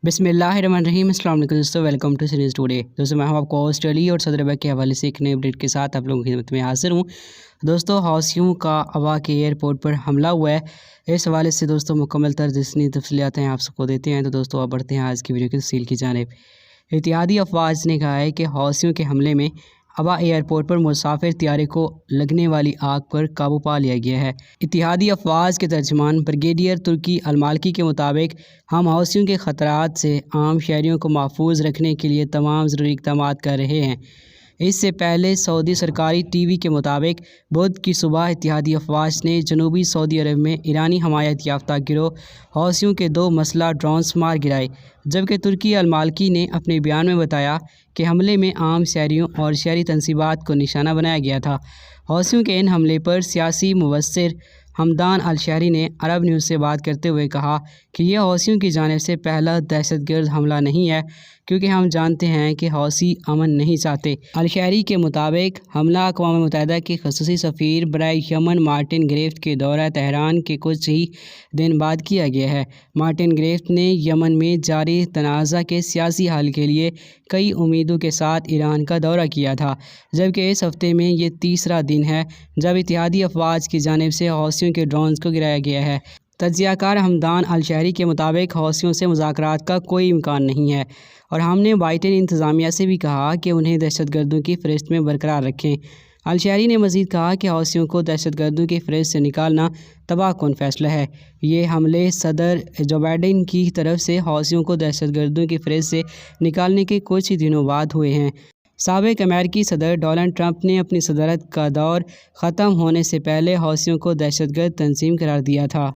بسم اللہ الرحمن الرحیم۔ السلام علیکم دوستوں، ویلکم ٹو سیریز ٹوڈے۔ دوستوں میں ہوں آپ کو آسٹریلیا اور صدر ابھا کے حوالے سے ایک نئے اپڈیٹ کے ساتھ آپ لوگوں کی خدمت میں حاضر ہوں۔ دوستوں، حوثیوں کا ابھا کے ایئرپورٹ پر حملہ ہوا ہے۔ اس حوالے سے دوستوں مکمل جتنی تفصیلات ہیں آپ سب کو دیتے ہیں۔ تو دوستوں آپ بڑھتے ہیں آج کی ویڈیو کی تفصیل کی جانب۔ اتحادی افواج نے کہا ہے کہ حوثیوں کے حملے میں ابھا ایئرپورٹ پر مسافر طیارے کو لگنے والی آگ پر قابو پا لیا گیا ہے۔ اتحادی افواج کے ترجمان بریگیڈیئر ترکی المالکی کے مطابق ہم حوثیوں کے خطرات سے عام شہریوں کو محفوظ رکھنے کے لیے تمام ضروری اقدامات کر رہے ہیں۔ اس سے پہلے سعودی سرکاری ٹی وی کے مطابق بدھ کی صبح اتحادی افواج نے جنوبی سعودی عرب میں ایرانی حمایت یافتہ گروہ حوثیوں کے 2 مسلح ڈرونز مار گرائے، جبکہ ترکی المالکی نے اپنے بیان میں بتایا کہ حملے میں عام شہریوں اور شہری تنصیبات کو نشانہ بنایا گیا تھا۔ حوثیوں کے ان حملے پر سیاسی مبصر حمدان الشہری نے عرب نیوز سے بات کرتے ہوئے کہا کہ یہ حوثیوں کی جانب سے پہلا دہشت گرد حملہ نہیں ہے، کیونکہ ہم جانتے ہیں کہ حوثی امن نہیں چاہتے۔ الشہری کے مطابق حملہ اقوام متحدہ کے خصوصی سفیر برائے یمن مارٹن گریفٹ کے دورہ تہران کے کچھ ہی دن بعد کیا گیا ہے۔ مارٹن گریفٹ نے یمن میں جاری تنازع کے سیاسی حل کے لیے کئی امیدوں کے ساتھ ایران کا دورہ کیا تھا، جبکہ اس ہفتے میں یہ تیسرا دن ہے جب اتحادی افواج کی جانب سے حوثیوں کے ڈرونز کو گرایا گیا ہے۔ تجزیہ کار حمدان الشہری کے مطابق حوثیوں سے مذاکرات کا کوئی امکان نہیں ہے، اور ہم نے بائیڈن انتظامیہ سے بھی کہا کہ انہیں دہشت گردوں کی فہرست میں برقرار رکھیں۔ الشہری نے مزید کہا کہ حوثیوں کو دہشت گردوں کی فہرست سے نکالنا تباہ کن فیصلہ ہے۔ یہ حملے صدر جو بائیڈن کی طرف سے حوثیوں کو دہشت گردوں کی فہرست سے نکالنے کے کچھ ہی دنوں بعد ہوئے ہیں۔ سابق امریکی صدر ڈونلڈ ٹرمپ نے اپنی صدارت کا دور ختم ہونے سے پہلے حوثیوں کو دہشت گرد تنظیم قرار دیا تھا۔